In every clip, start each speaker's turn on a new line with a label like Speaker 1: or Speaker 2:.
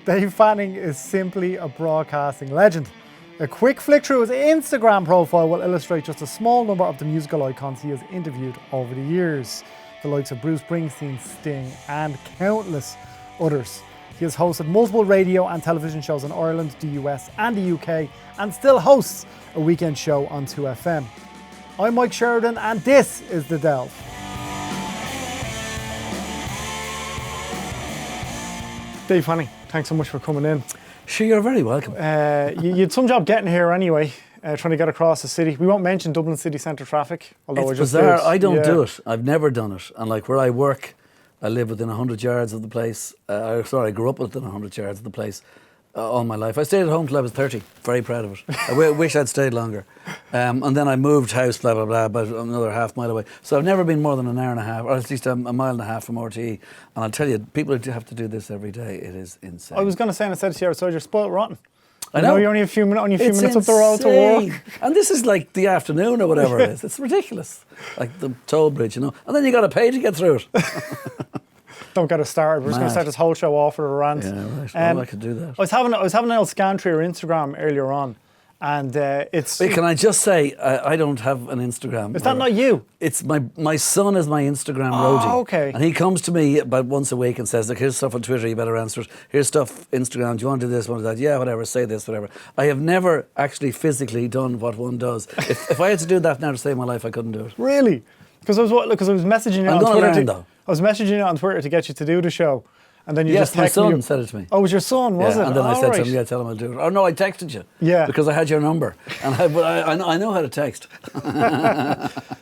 Speaker 1: Dave Fanning is simply a broadcasting legend. A quick flick through his Instagram profile will illustrate just a small number of the musical icons he has interviewed over the years. The likes of Bruce Springsteen, Sting, and countless others. He has hosted multiple radio and television shows in Ireland, the US, and the UK, and still hosts a weekend show on 2FM. I'm Mike Sheridan, and this is The Delve. Dave Fanning, thanks so much for coming in.
Speaker 2: Sure, you're very welcome.
Speaker 1: You had some job getting here anyway, trying to get across the city. We won't mention Dublin city centre traffic, although
Speaker 2: it's bizarre. I don't do it. I've never done it. And like where I work, I live within 100 yards of the place. I grew up within 100 yards of the place all my life. I stayed at home till I was 30. Very proud of it. I wish I'd stayed longer. And then I moved house, blah, blah, blah, about another half mile away. So I've never been more than an hour and a half, or at least a mile and a half from RTE. And I'll tell you, people who have to do this every day, it is insane.
Speaker 1: I was going to say, and I said to you outside, you're spoiled rotten.
Speaker 2: I know.
Speaker 1: You're only a few minutes up the road to work.
Speaker 2: And this is like the afternoon or whatever it is. It's ridiculous. Like the toll bridge, you know. And then you got to pay to get through it.
Speaker 1: Don't get us started. We're just going to start this whole show off with a rant.
Speaker 2: Yeah, right. I could do that.
Speaker 1: I was having an old scan through your Instagram earlier on, and it's...
Speaker 2: Wait, can I just say, I don't have an Instagram.
Speaker 1: Is that not you?
Speaker 2: It's my son is my Instagram roadie.
Speaker 1: Oh, okay.
Speaker 2: And he comes to me about once a week and says, look, here's stuff on Twitter, you better answer it. Here's stuff Instagram, do you want to do this, want to do that? Yeah, whatever, say this, whatever. I have never actually physically done what one does. If I had to do that now to save my life, I couldn't do it.
Speaker 1: Really? Because I was messaging you on Twitter. I was messaging you on Twitter to get you to do the show, and then you just texted me.
Speaker 2: Yes, my son said it to me.
Speaker 1: Oh, it was your son, was it?
Speaker 2: And then I said to him, yeah, tell him I'll do it. Oh no, I texted you.
Speaker 1: Yeah.
Speaker 2: Because I had your number, and I know how to text.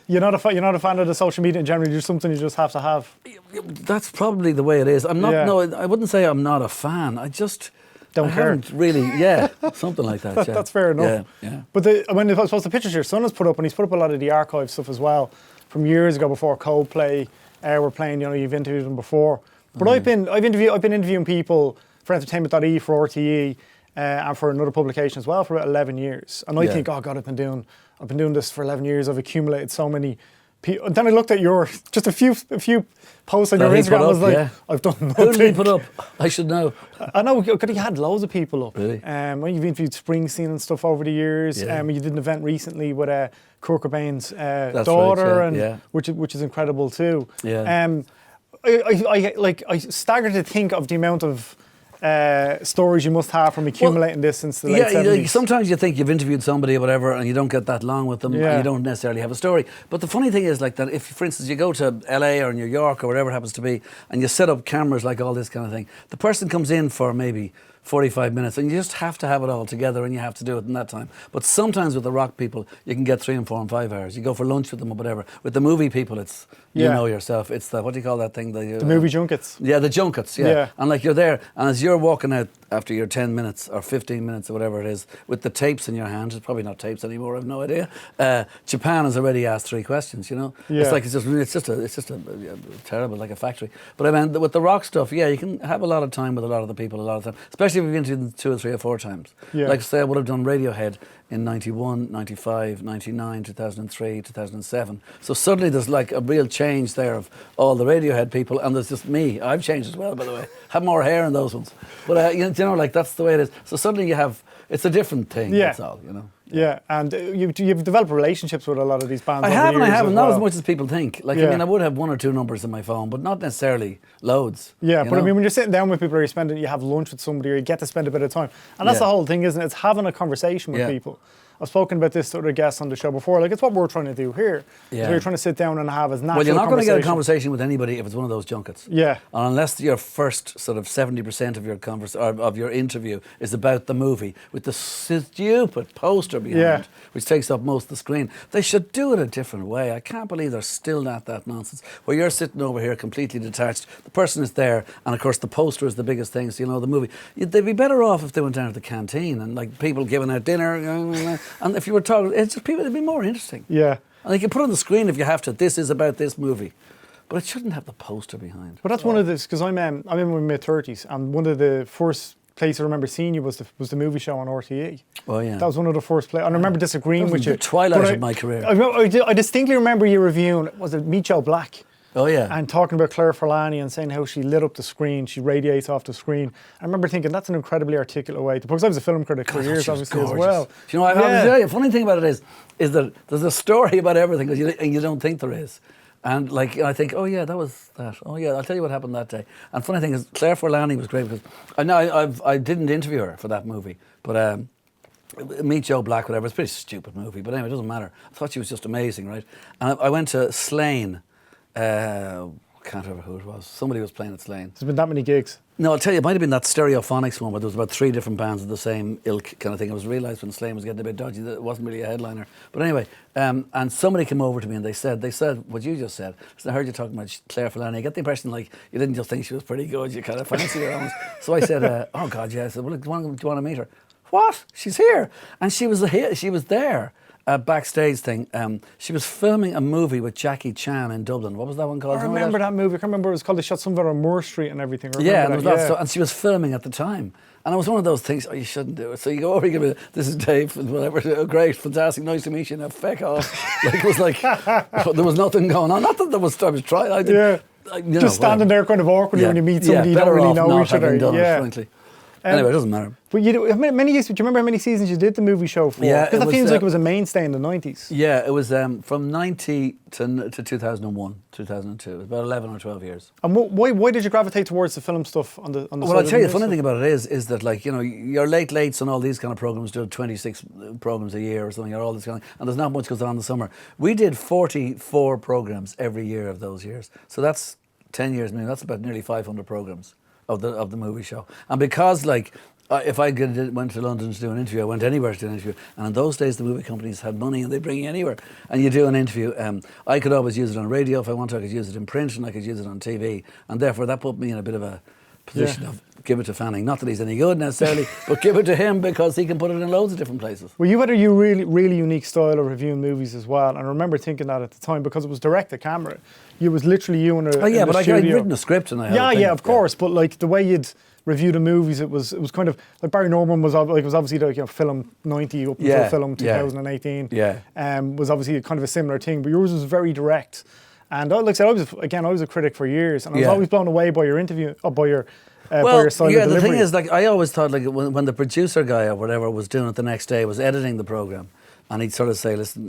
Speaker 1: You're not a fan of the social media in general. You're something you just have to have.
Speaker 2: That's probably the way it is. I'm not.
Speaker 1: Yeah.
Speaker 2: No, I wouldn't say I'm not a fan. I just
Speaker 1: don't care.
Speaker 2: Really, yeah, something like that. Yeah.
Speaker 1: That's fair enough.
Speaker 2: Yeah.
Speaker 1: But I suppose the pictures your son has put up, and he's put up a lot of the archive stuff as well from years ago before Coldplay were playing. You know, you've interviewed them before. But I've been interviewing people for entertainment.ie, for RTE, and for another publication as well for about 11 years. And I think, oh God, I've been doing this for 11 years. I've accumulated so many people. And then I looked at just a few posts on your Instagram. I was like, I've done nothing.
Speaker 2: Who did he put up? I should know.
Speaker 1: I know, because he had loads of people up.
Speaker 2: Really?
Speaker 1: When you've interviewed Springsteen and stuff over the years.
Speaker 2: Yeah.
Speaker 1: You did an event recently with Kurt Cobain's
Speaker 2: That's
Speaker 1: daughter,
Speaker 2: right, yeah.
Speaker 1: which is incredible too.
Speaker 2: Yeah.
Speaker 1: I stagger to think of the amount of stories you must have from accumulating this since the late 70s.
Speaker 2: Sometimes you think you've interviewed somebody or whatever and you don't get that long with them and you don't necessarily have a story. But the funny thing is like that if, for instance, you go to LA or New York or wherever it happens to be and you set up cameras like all this kind of thing, the person comes in for maybe 45 minutes and you just have to have it all together and you have to do it in that time. But sometimes with the rock people, you can get 3 and 4 and 5 hours. You go for lunch with them or whatever. With the movie people, it's, you know yourself, it's the, what do you call that thing? The
Speaker 1: movie junkets.
Speaker 2: Yeah, the junkets, yeah. And like you're there, and as you're walking out after your 10 minutes or 15 minutes or whatever it is, with the tapes in your hand, it's probably not tapes anymore, I've no idea. Japan has already asked 3 questions, you know? Yeah. It's like, it's just a terrible, like a factory. But I mean, with the rock stuff, yeah, you can have a lot of time with a lot of the people a lot of time, especially if you've been to them 2 or 3 or 4 times. Yeah. Like say I would have done Radiohead in 91, 95, 99, 2003, 2007. So suddenly there's like a real change there of all the Radiohead people, and there's just me. I've changed as well, by the way. Have more hair in those ones. But you know, like that's the way it is. So suddenly it's a different thing, that's all, you know.
Speaker 1: Yeah, and you've developed relationships with a lot of these bands.
Speaker 2: I haven't, not as much as people think. Like, I mean, I would have 1 or 2 numbers in my phone, but not necessarily loads.
Speaker 1: Yeah, but I mean, when you're sitting down with people or you have lunch with somebody or you get to spend a bit of time, and that's the whole thing, isn't it? It's having a conversation with people. I've spoken about this to other guests on the show before. Like, it's what we're trying to do here. Yeah. We're trying to sit down and have as natural.
Speaker 2: Well, you're not going to get a conversation with anybody if it's one of those junkets.
Speaker 1: Yeah.
Speaker 2: And unless your first sort of 70% of your of your interview is about the movie with the stupid poster behind, which takes up most of the screen, they should do it a different way. I can't believe there's still not that nonsense. Where you're sitting over here completely detached, the person is there, and of course the poster is the biggest thing. So you know the movie. They'd be better off if they went down to the canteen and like people giving out dinner. And if you were talking, it's just people, it'd be more interesting.
Speaker 1: Yeah.
Speaker 2: And you can put on the screen if you have to, this is about this movie. But it shouldn't have the poster behind.
Speaker 1: But that's one of the, because I'm in my mid-30s, and one of the first places I remember seeing you was the movie show on RTE. Oh, yeah. That was one of the first places. I remember disagreeing with you.
Speaker 2: The twilight of my career.
Speaker 1: I distinctly remember you reviewing, was it Meet Joe Black?
Speaker 2: Oh, yeah.
Speaker 1: And talking about Claire Forlani and saying how she lit up the screen, she radiates off the screen. I remember thinking that's an incredibly articulate way, because I was a film critic for years, obviously, as well.
Speaker 2: Do you know, I always tell you, the funny thing about it is that there's a story about everything, and you don't think there is. And like, I think, oh yeah, that was that. Oh yeah, I'll tell you what happened that day. And funny thing is, Claire Forlani was great, because I didn't interview her for that movie, but Meet Joe Black, whatever. It's a pretty stupid movie, but anyway, it doesn't matter. I thought she was just amazing, right? And I went to Slane. Can't remember who it was. Somebody was playing at Slane.
Speaker 1: There's been that many gigs.
Speaker 2: No, I'll tell you, it might have been that Stereophonics one, but there was about 3 different bands of the same ilk kind of thing. It was realised when Slane was getting a bit dodgy that it wasn't really a headliner. But anyway, and somebody came over to me and they said what you just said. So I heard you talking about Claire Forlani. I get the impression like you didn't just think she was pretty good, you kind of fancied her almost. So I said, oh God, yeah. I said, well, look, do you want to meet her? What? She's here. And she was there. Backstage thing. She was filming a movie with Jackie Chan in Dublin. What was that one called?
Speaker 1: I remember that movie. I can't remember what it was called. They shot somewhere on Moore Street and everything.
Speaker 2: Yeah, and, and she was filming at the time. And it was one of those things, oh, you shouldn't do it. So you go over, you give it, this is Dave, whatever, oh, great, fantastic, nice to meet you, now feck off. Like, it was like, there was nothing going on. Not that I was trying. I did,
Speaker 1: just standing there kind of awkwardly when you meet somebody you don't really know each other.
Speaker 2: Frankly. Anyway, it doesn't matter.
Speaker 1: But do you remember how many seasons you did the movie show for?
Speaker 2: Yeah,
Speaker 1: because that feels like it was a mainstay in the 90s.
Speaker 2: Yeah, it was from 90 to 2001, 2002. It was about 11 or 12 years.
Speaker 1: And why did you gravitate towards the film stuff on the
Speaker 2: Well, I'll tell you, the funny thing about it is that, like, you know, your lates and all these kind of programs do 26 programs a year or something, or all this kind of thing, and there's not much goes on in the summer. We did 44 programs every year of those years. So that's 10 years, I mean, that's about nearly 500 programs of the movie show. And because, like, if I went to London to do an interview, I went anywhere to do an interview. And in those days, the movie companies had money and they bring you anywhere. And you do an interview. I could always use it on radio if I wanted. I could use it in print and I could use it on TV. And therefore, that put me in a bit of a position of give it to Fanning. Not that he's any good necessarily, but give it to him because he can put it in loads of different places.
Speaker 1: Well, you had a really, really unique style of reviewing movies as well. And I remember thinking that at the time because it was direct to camera. It was literally you in a
Speaker 2: but I'd written a script and I had
Speaker 1: of course. But like the way you'd review the movies, it was kind of like Barry Norman was obviously like, you know, film 90 up until film 2018. Was obviously kind of a similar thing, but yours was very direct. And like I said, I was a critic for years, and I was always blown away by your interview, by your style of delivery.
Speaker 2: The thing is, like, I always thought, like, when the producer guy or whatever was doing it the next day, was editing the program. And he'd sort of say, listen,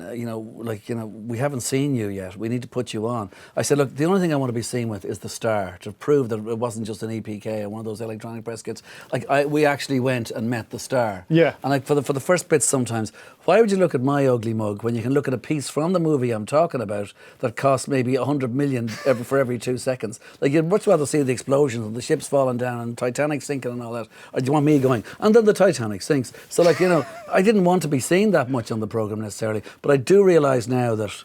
Speaker 2: we haven't seen you yet. We need to put you on. I said, look, the only thing I want to be seen with is the star, to prove that it wasn't just an EPK or one of those electronic press kits. Like, we actually went and met the star.
Speaker 1: Yeah.
Speaker 2: And like for the first bits sometimes, why would you look at my ugly mug when you can look at a piece from the movie I'm talking about that costs maybe 100 million for every 2 seconds? Like, you'd much rather see the explosions and the ships falling down and Titanic sinking and all that. Or do you want me going, and then the Titanic sinks? So, like, you know, I didn't want to be seen that much on the programme necessarily, but I do realise now that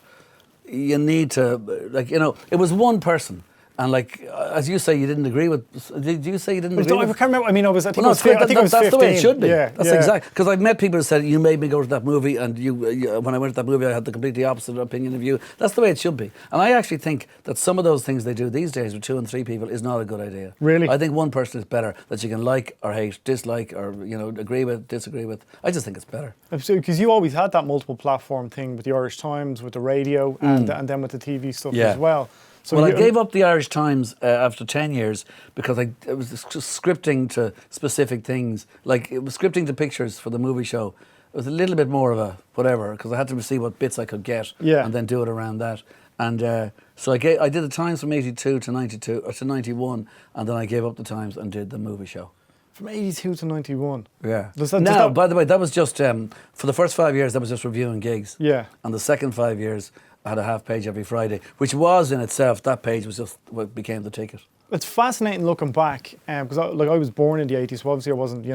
Speaker 2: you need to, like, you know, it was one person. And like, as you say, you didn't agree with. Did you say you didn't agree?
Speaker 1: I can't remember. I mean, I was. I think
Speaker 2: that's the way it should be.
Speaker 1: Yeah,
Speaker 2: that's exactly. Because I've met people who said you made me go to that movie, and when I went to that movie, I had the completely opposite opinion of you. That's the way it should be. And I actually think that some of those things they do these days with 2 and 3 people is not a good idea.
Speaker 1: Really,
Speaker 2: I think one person is better that you can like or hate, dislike or agree with, disagree with. I just think it's better.
Speaker 1: Because you always had that multiple platform thing with the Irish Times, with the radio, and then with the TV stuff as well. So
Speaker 2: I gave up the Irish Times after 10 years because it was just scripting to specific things. Like, it was scripting to pictures for the movie show. It was a little bit more of a whatever, because I had to see what bits I could get and then do it around that. And so I did the Times from 82 to 92 or to 91, and then I gave up the Times and did the movie show.
Speaker 1: From 82 to 91?
Speaker 2: Yeah. By the way, that was just, for the first 5 years, that was just reviewing gigs.
Speaker 1: Yeah.
Speaker 2: And the second 5 years, I had a half page every Friday, which was in itself, that page was just what became the ticket.
Speaker 1: It's fascinating looking back, because I was born in the 80s, so obviously I wasn't,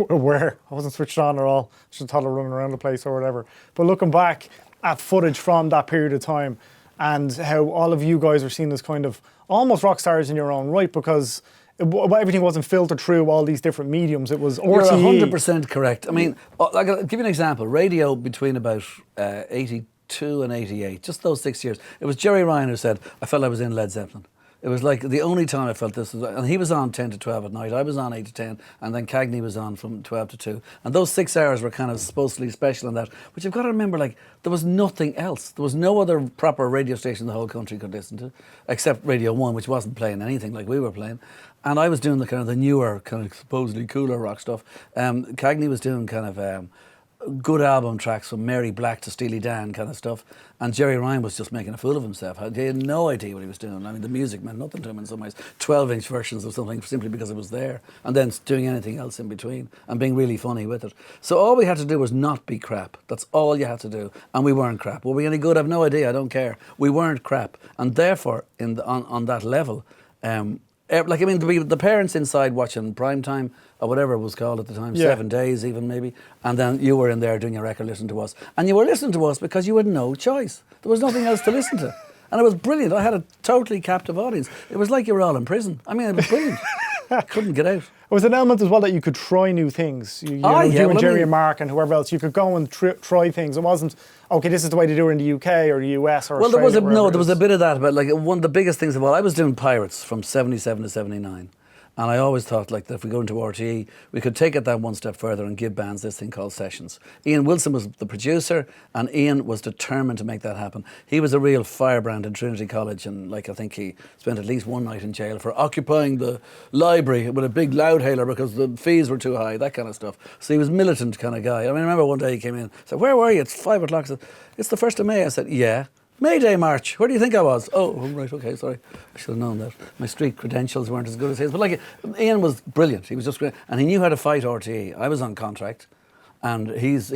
Speaker 1: aware. I wasn't switched on at all. Just a toddler running around the place or whatever. But looking back at footage from that period of time and how all of you guys are seen as kind of almost rock stars in your own right, because everything wasn't filtered through all these different mediums. It was RTE.
Speaker 2: You're 100% correct. I mean, I'll give you an example. Radio between about 82 and 88, just those 6 years. It was Gerry Ryan who said, I felt I was in Led Zeppelin. It was like the only time I felt this was, and he was on 10 to 12 at night, I was on 8 to 10, and then Cagney was on from 12 to 2. And those 6 hours were kind of supposedly special in that, which you've got to remember, like, there was nothing else. There was no other proper radio station the whole country could listen to, except Radio 1, which wasn't playing anything like we were playing. And I was doing the kind of the newer, kind of supposedly cooler rock stuff. Cagney was doing kind of good album tracks from Mary Black to Steely Dan kind of stuff, and Gerry Ryan was just making a fool of himself. He had no idea what he was doing. I mean, the music meant nothing to him in some ways. 12-inch versions of something simply because it was there, and then doing anything else in between and being really funny with it. So all we had to do was not be crap. That's all you had to do, and we weren't crap. Were we any good? I've no idea. I don't care. We weren't crap, and therefore, on that level, like, I mean, the parents inside watching Primetime, or whatever it was called at the time, 7 Days even maybe, and then you were in there doing your record listening to us. And you were listening to us because you had no choice. There was nothing else to listen to. And it was brilliant. I had a totally captive audience. It was like you were all in prison. I mean, it was brilliant. Couldn't get out.
Speaker 1: It was an element as well that you could try new things. You know, you and Gerry and Mark and whoever else, you could go and try things. It wasn't, okay, this is the way to do it in the UK or the US or Australia.
Speaker 2: There was a bit of that, but like one of the biggest things of all, I was doing Pirates from 77 to 79. And I always thought, like, that if we go into RTE, we could take it that one step further and give bands this thing called sessions. Ian Wilson was the producer, and Ian was determined to make that happen. He was a real firebrand in Trinity College, and, like, I think he spent at least one night in jail for occupying the library with a big loudhailer because the fees were too high, that kind of stuff. So he was a militant kind of guy. I mean, I remember one day he came in, said, "Where were you? It's 5 o'clock." I said, "It's the 1st of May." I said, "Yeah." "Mayday March. Where do you think I was?" "Oh, right, okay, sorry. I should have known that. My street credentials weren't as good as his." But like, Ian was brilliant. He was just great. And he knew how to fight RTE. I was on contract. And he's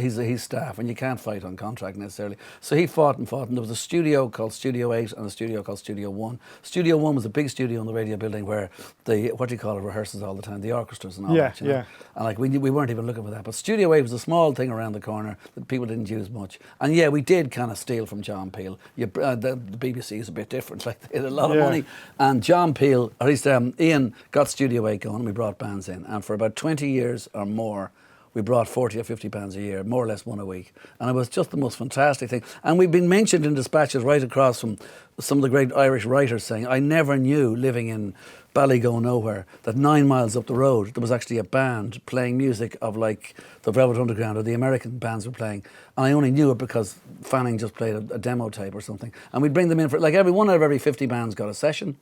Speaker 2: staff, and you can't fight on contract necessarily. So he fought, and there was a studio called Studio 8 and a studio called Studio 1. Studio 1 was a big studio in the radio building where rehearsals all the time, the orchestras and all that. You know? And like we weren't even looking for that. But Studio 8 was a small thing around the corner that people didn't use much. And yeah, we did kind of steal from John Peel. The BBC is a bit different, like they had a lot of money. And John Peel, or at least Ian, got Studio 8 going, and we brought bands in. And for about 20 years or more, we brought 40 or 50 bands a year, more or less one a week. And it was just the most fantastic thing. And we've been mentioned in dispatches right across from some of the great Irish writers saying, I never knew, living in Ballygo nowhere, that 9 miles up the road there was actually a band playing music of like the Velvet Underground or the American bands were playing. And I only knew it because Fanning just played a demo tape or something. And we'd bring them in for, like, one out of every 50 bands got a session.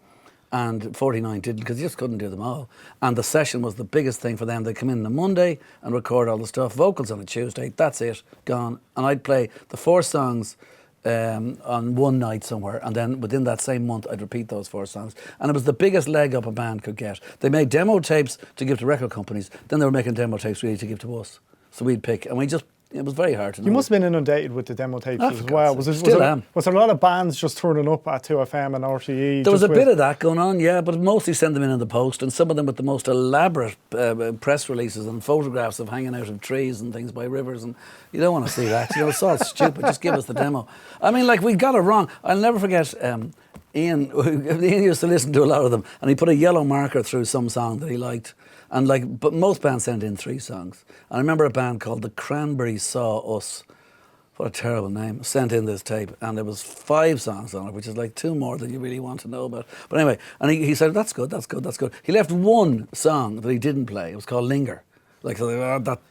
Speaker 2: And 49 didn't, because you just couldn't do them all. And the session was the biggest thing for them. They'd come in on a Monday and record all the stuff, vocals on a Tuesday, that's it, gone. And I'd play the 4 songs on one night somewhere, and then within that same month I'd repeat those 4 songs. And it was the biggest leg up a band could get. They made demo tapes to give to record companies, then they were making demo tapes really to give to us. So we'd pick, and it was very hard to know.
Speaker 1: You must have been inundated with the demo tapes as well. Was
Speaker 2: there
Speaker 1: a lot of bands just turning up at 2FM and RTE?
Speaker 2: There was a bit of that going on, yeah, but mostly send them in the post, and some of them with the most elaborate press releases and photographs of hanging out of trees and things by rivers, and you don't want to see that. You know, it's all stupid. Just give us the demo. I mean, like, we got it wrong. I'll never forget Ian used to listen to a lot of them, and he put a yellow marker through some song that he liked. And like, but most bands send in 3 songs. And I remember a band called the Cranberries Saw Us. What a terrible name. Sent in this tape, and there was 5 songs on it, which is like 2 more than you really want to know about. But anyway, and he said, that's good. He left 1 song that he didn't play. It was called Linger. Like,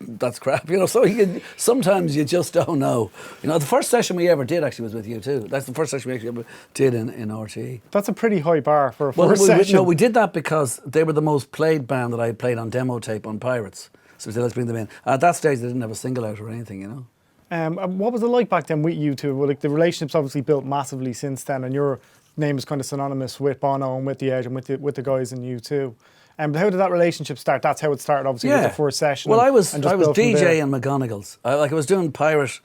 Speaker 2: that's crap, you know. So sometimes you just don't know. You know, the first session we ever did actually was with U2. That's the first session we actually ever did in RTE.
Speaker 1: That's a pretty high bar for a first session.
Speaker 2: No, we did that because they were the most played band that I had played on demo tape on Pirates. So we said, let's bring them in. At that stage, they didn't have a single out or anything, you know.
Speaker 1: What was it like back then with U2? Well, like, the relationship's obviously built massively since then, and your name is kind of synonymous with Bono and with The Edge and with the guys in U2. But how did that relationship start? That's how it started, obviously, with the first session.
Speaker 2: Well, I was DJ in McGonagall's. I was doing Pirate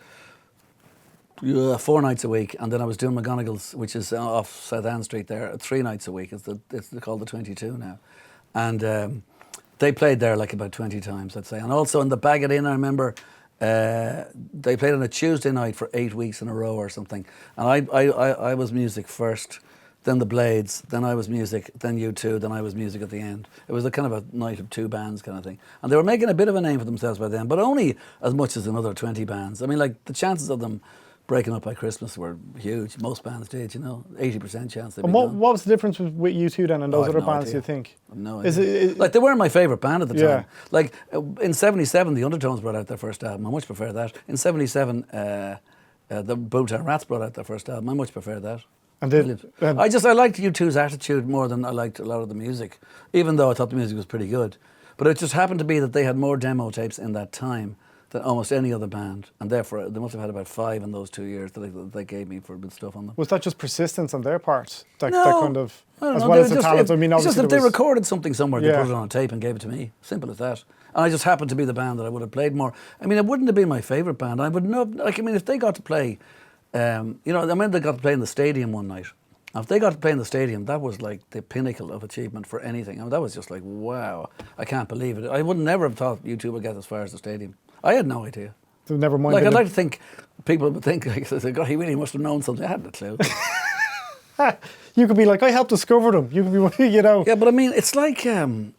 Speaker 2: 4 nights a week, and then I was doing McGonagall's, which is off South Ann Street there, 3 nights a week. It's called the 22 now. And they played there like about 20 times, I'd say. And also in the Bag It In, I remember they played on a Tuesday night for 8 weeks in a row or something. And I was music first, then the Blades, then I was music, then U2, then I was music at the end. It was a kind of a night of 2 bands kind of thing. And they were making a bit of a name for themselves by then, but only as much as another 20 bands. I mean, like, the chances of them breaking up by Christmas were huge. Most bands did, 80% chance they'd be
Speaker 1: And
Speaker 2: done.
Speaker 1: what was the difference with U2 then and those
Speaker 2: I've
Speaker 1: other
Speaker 2: no
Speaker 1: bands,
Speaker 2: idea.
Speaker 1: do you think?
Speaker 2: I've no
Speaker 1: Is
Speaker 2: idea.
Speaker 1: it-
Speaker 2: Like, they weren't my favourite band at the
Speaker 1: Yeah.
Speaker 2: time. Like, in 77, the Undertones brought out their first album. I much prefer that. In 77, the Boomtown Rats brought out their first album. I much prefer that.
Speaker 1: And
Speaker 2: Brilliant.
Speaker 1: did,
Speaker 2: I liked U2's attitude more than I liked a lot of the music, even though I thought the music was pretty good. But it just happened to be that they had more demo tapes in that time than almost any other band, and therefore they must have had about 5 in those 2 years that they gave me for good stuff on them.
Speaker 1: was that just persistence on their part? That
Speaker 2: No,
Speaker 1: kind of,
Speaker 2: I don't
Speaker 1: as
Speaker 2: know,
Speaker 1: well
Speaker 2: they
Speaker 1: as the
Speaker 2: were just-
Speaker 1: talent? I mean,
Speaker 2: it's just
Speaker 1: obviously
Speaker 2: if
Speaker 1: there
Speaker 2: they
Speaker 1: was-
Speaker 2: recorded something somewhere, they
Speaker 1: Yeah.
Speaker 2: put it on a tape and gave it to me. Simple as that. And I just happened to be the band that I would have played more. I mean, it wouldn't have been my favourite band. I would know, if they got to play, they got to play in the stadium one night. If they got to play in the stadium, that was like the pinnacle of achievement for anything. I mean, that was just like, wow, I can't believe it. I would never have thought U2 would get as far as the stadium. I had no idea.
Speaker 1: So never mind.
Speaker 2: Like,
Speaker 1: the-
Speaker 2: I'd like to think people would think, like, God, he really must have known something. I hadn't a clue.
Speaker 1: you could be like, I helped discover them. You could be,
Speaker 2: Yeah, but I mean, it's like, I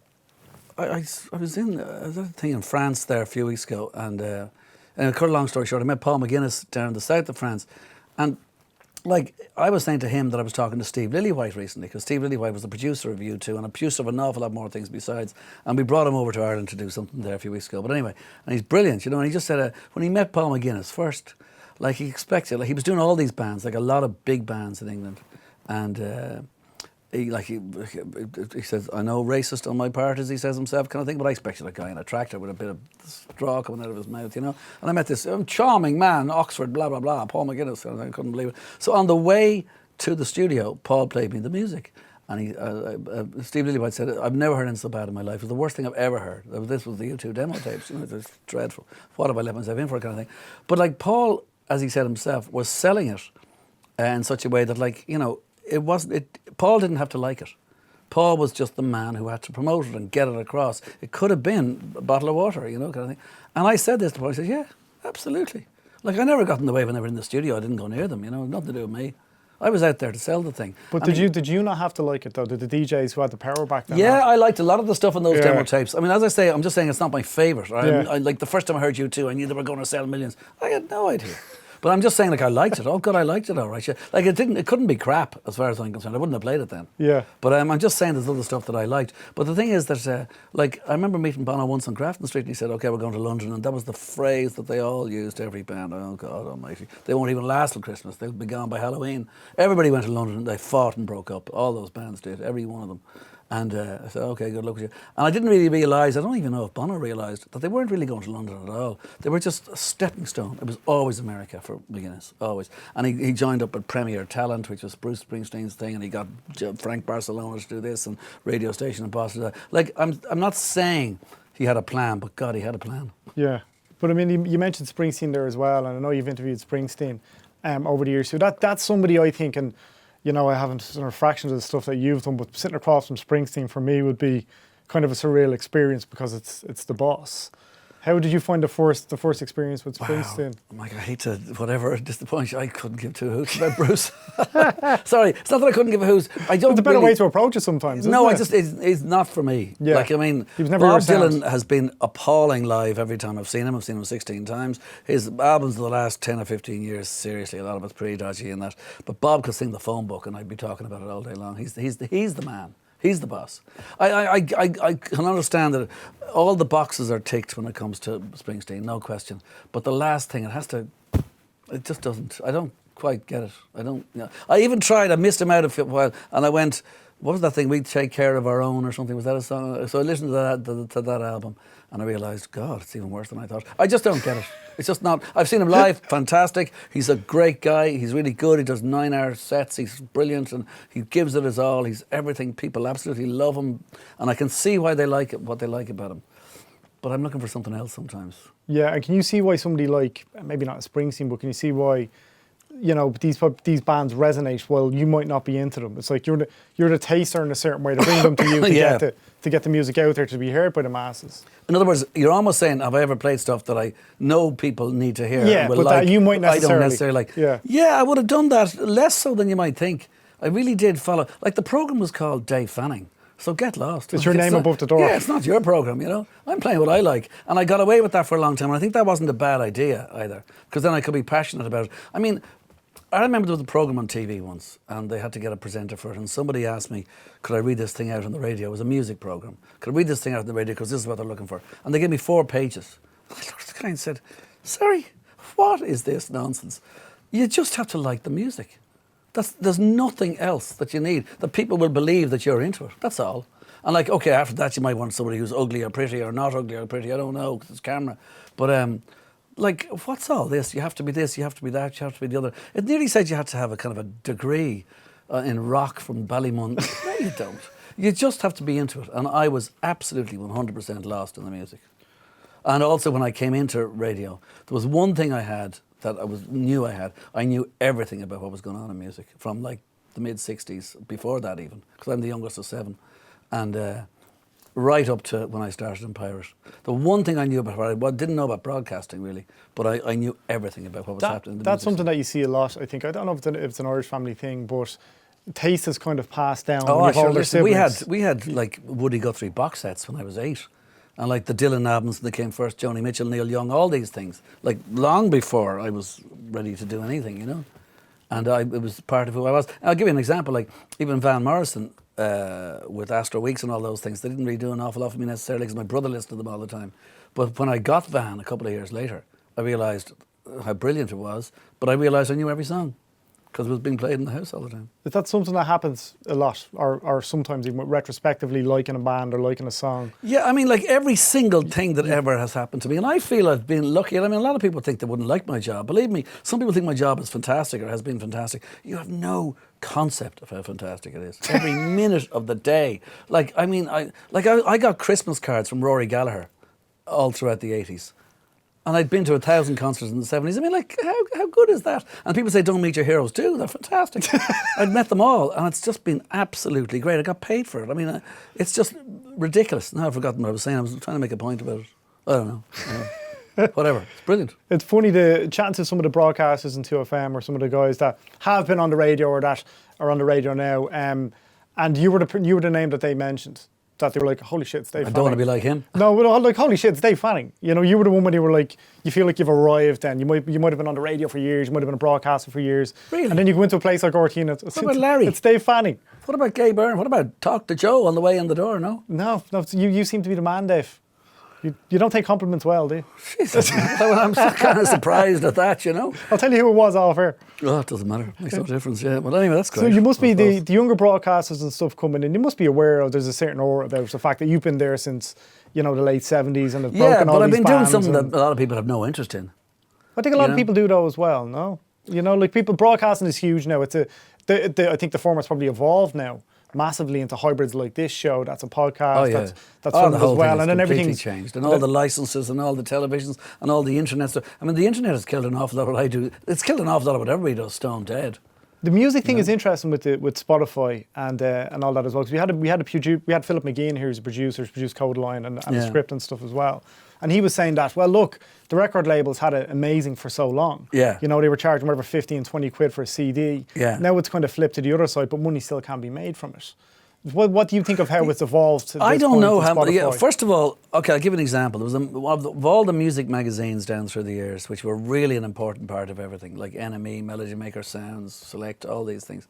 Speaker 2: was at a thing in France there a few weeks ago, and to cut a long story short, I met Paul McGuinness down in the south of France, and like, I was saying to him that I was talking to Steve Lillywhite recently, because Steve Lillywhite was the producer of U2 and a producer of an awful lot more things besides. And we brought him over to Ireland to do something there a few weeks ago. But anyway, and he's brilliant, and he just said, when he met Paul McGuinness first, like he expected, like he was doing all these bands, like a lot of big bands in England. And he says, I know racist on my part, as he says himself, kind of thing, but I expected a guy in a tractor with a bit of straw coming out of his mouth, And I met this charming man, Oxford, blah, blah, blah, Paul McGuinness, and I couldn't believe it. So on the way to the studio, Paul played me the music. And Steve Lillywhite said, I've never heard anything so bad in my life. It was the worst thing I've ever heard. This was the U2 demo tapes. It was dreadful. What have I let myself in for, kind of thing. But like Paul, as he said himself, was selling it in such a way that, like, it wasn't. Paul didn't have to like it. Paul was just the man who had to promote it and get it across. It could have been a bottle of water, kind of thing. And I said this to Paul. I said, yeah, absolutely. Like, I never got in the way when they were in the studio. I didn't go near them, nothing to do with me. I was out there to sell the thing.
Speaker 1: But did you not have to like it though? Did the DJs who had the power back then?
Speaker 2: Yeah, I liked a lot of the stuff on those
Speaker 1: Yeah.
Speaker 2: demo tapes. I mean, as I say, I'm just saying it's not my favourite.
Speaker 1: Yeah.
Speaker 2: I like the first time I heard U2, I knew they were going to sell millions. I had no idea. But I'm just saying, like, I liked it. Oh God, I liked it all right. Yeah. Like, it couldn't be crap as far as I'm concerned. I wouldn't have played it then.
Speaker 1: Yeah.
Speaker 2: But I'm just saying there's other stuff that I liked. But the thing is that, like, I remember meeting Bono once on Grafton Street, and he said, okay, we're going to London. And that was the phrase that they all used, every band. Oh God almighty. They won't even last till Christmas. They'll be gone by Halloween. Everybody went to London and they fought and broke up. All those bands did, every one of them. And I said, okay, good luck with you. And I didn't really realise, I don't even know if Bono realised, that they weren't really going to London at all. They were just a stepping stone. It was always America for McGuinness, always. And he joined up with Premier Talent, which was Bruce Springsteen's thing, and he got Frank Barcelona to do this, and radio station in Boston. Like, I'm not saying he had a plan, but God, he had a plan.
Speaker 1: Yeah. But I mean, you mentioned Springsteen there as well, and I know you've interviewed Springsteen over the years. So that's somebody I think, and I haven't sort of fractions of the stuff that you've done, but sitting across from Springsteen for me would be kind of a surreal experience because it's the boss. How did you find the first experience with Springsteen?
Speaker 2: Wow. Mike, I hate to disappoint you. I couldn't give two hoots about Bruce. Sorry, it's not that I couldn't give a hoot. I don't.
Speaker 1: It's a better
Speaker 2: really,
Speaker 1: way to approach it sometimes.
Speaker 2: No,
Speaker 1: isn't it?
Speaker 2: it's not for me.
Speaker 1: Yeah.
Speaker 2: Like, I mean,
Speaker 1: He was never
Speaker 2: Bob
Speaker 1: your sound.
Speaker 2: Dylan has been appalling live every time I've seen him. I've seen him 16 times. His albums of the last 10 or 15 years, seriously, a lot of it's pretty dodgy and that. But Bob could sing the phone book, and I'd be talking about it all day long. He's the man. He's the boss. I can understand that all the boxes are ticked when it comes to Springsteen, no question. But the last thing, it just doesn't. I don't quite get it. I don't. I even tried. I missed him out a while, and I went, what was that thing? We Take Care of Our Own or something. Was that a song? So I listened to that album, and I realised, God, it's even worse than I thought. I just don't get it. It's just not. I've seen him live, fantastic. He's a great guy. He's really good. He does 9-hour sets. He's brilliant, and he gives it his all. He's everything. People absolutely love him, and I can see why they like it, what they like about him. But I'm looking for something else sometimes.
Speaker 1: Yeah, and can you see why somebody like, maybe not Springsteen, but can you see why, these bands resonate? Well, you might not be into them. It's like you're the taster in a certain way to bring them to you
Speaker 2: Yeah.
Speaker 1: to get the music out there to be heard by the masses.
Speaker 2: In other words, you're almost saying, have I ever played stuff that I know people need to hear?
Speaker 1: Yeah,
Speaker 2: and will
Speaker 1: but
Speaker 2: like,
Speaker 1: that you might
Speaker 2: I don't
Speaker 1: necessarily-
Speaker 2: necessarily like.
Speaker 1: Yeah.
Speaker 2: I would have done that less so than you might think. I really did follow. Like, the programme was called Dave Fanning. So get lost.
Speaker 1: It's your name above the door.
Speaker 2: Yeah, it's not your program, you know. I'm playing what I like. And I got away with that for a long time. And I think that wasn't a bad idea either. Because then I could be passionate about it. I mean, I remember there was a program on TV once, and they had to get a presenter for it, and somebody asked me, could I read this thing out on the radio? It was a music program. Could I read this thing out on the radio because this is what they're looking for? And they gave me 4 pages. I looked at the guy and said, sorry, what is this nonsense? You just have to like the music. There's nothing else that you need, that people will believe that you're into it. That's all. And like, okay, after that you might want somebody who's ugly or pretty or not ugly or pretty, I don't know, because it's camera. But like, what's all this? You have to be this, you have to be that, you have to be the other. It nearly said you had to have a kind of a degree in rock from Ballymun. No, you don't. You just have to be into it. And I was absolutely 100% lost in the music. And also when I came into radio, there was one thing I had that knew I had. I knew everything about what was going on in music from like the mid-60s, before that even, because I'm the youngest of 7. And right up to when I started in Pirate. The one thing I knew about Pirate, well, I didn't know about broadcasting really, but I knew everything about what was happening in the
Speaker 1: That's
Speaker 2: music
Speaker 1: something that you see a lot, I think. I don't know if it's an Irish family thing, but taste has kind of passed down.
Speaker 2: Oh,
Speaker 1: when you've
Speaker 2: sure.
Speaker 1: older
Speaker 2: Listen,
Speaker 1: siblings.
Speaker 2: we had like Woody Guthrie box sets when I was 8. And like the Dylan albums that came first, Joni Mitchell, Neil Young, all these things. Like long before I was ready to do anything, you know. And it was part of who I was. I'll give you an example, like even Van Morrison, with Astro Weeks and all those things, they didn't really do an awful lot for me necessarily because my brother listened to them all the time. But when I got Van a couple of years later, I realised how brilliant it was, but I realised I knew every song because it was being played in the house all the time.
Speaker 1: Is that something that happens a lot, or sometimes even retrospectively liking a band or liking a song?
Speaker 2: Yeah, I mean, like every single thing that ever has happened to me, and I feel I've been lucky. I mean, a lot of people think they wouldn't like my job. Believe me, some people think my job is fantastic or has been fantastic. You have no concept of how fantastic it is. Every minute of the day. Like, I mean, I got Christmas cards from Rory Gallagher all throughout the 80s. And I'd been to 1,000 concerts in the 70s. I mean, like, how good is that? And people say, don't meet your heroes too. They're fantastic. I'd met them all, and it's just been absolutely great. I got paid for it. I mean, it's just ridiculous. Now I've forgotten what I was saying. I was trying to make a point about it. I don't know. Whatever. It's brilliant.
Speaker 1: It's funny to chat to some of the broadcasters in 2FM or some of the guys that have been on the radio or that are on the radio now, and you were the name that they mentioned. That they were like, holy shit, it's Dave Fanning.
Speaker 2: I don't want to be like him.
Speaker 1: No, but like, holy shit, it's Dave Fanning. You know, you were the one when you were like, you feel like you've arrived then. You might have been on the radio for years, you might have been a broadcaster for years.
Speaker 2: Really?
Speaker 1: And then you go into a place like RT and
Speaker 2: what about Larry?
Speaker 1: It's Dave Fanning.
Speaker 2: What about Gay Byrne? What about Talk to Joe on the way in the door, no?
Speaker 1: No, you seem to be the man, Dave. You don't take compliments well, do you?
Speaker 2: Jesus, I'm so kind of surprised at that, you know.
Speaker 1: I'll tell you who it was off here.
Speaker 2: Oh, it doesn't matter. Makes no difference, yeah. But anyway, that's great.
Speaker 1: So you must be the younger broadcasters and stuff coming in. You must be aware of there's a certain aura about the fact that you've been there since, you know, the late 70s and have broken all these bands. Yeah, but I've been doing
Speaker 2: something that a lot of people have no interest in.
Speaker 1: I think a lot of people do though as well, no? You know, like people, broadcasting is huge now. I think the format's probably evolved now massively into hybrids like this show. That's a podcast.
Speaker 2: Yeah.
Speaker 1: That's filmed as well,
Speaker 2: and then everything's changed, and all the licenses and all the televisions and all the internet stuff. I mean, the internet has killed an awful lot of what I do. It's killed an awful lot of what everybody does. Stone dead.
Speaker 1: The music thing is interesting with Spotify and all that as well. Because we had Philip McGeehan here, who's a producer, who's produced Codeline and the script and stuff as well. And he was saying that, well, look, the record labels had it amazing for so long.
Speaker 2: Yeah.
Speaker 1: You know, they were charging whatever 50 and 20 quid for a CD.
Speaker 2: Yeah.
Speaker 1: Now it's kind of flipped to the other side, but money still can be made from it. What do you think of how it's evolved to this
Speaker 2: I don't know how.
Speaker 1: Spotify?
Speaker 2: First of all, okay, I'll give you an example. There was of all the music magazines down through the years, which were really an important part of everything, like NME, Melody Maker Sounds, Select, all these things,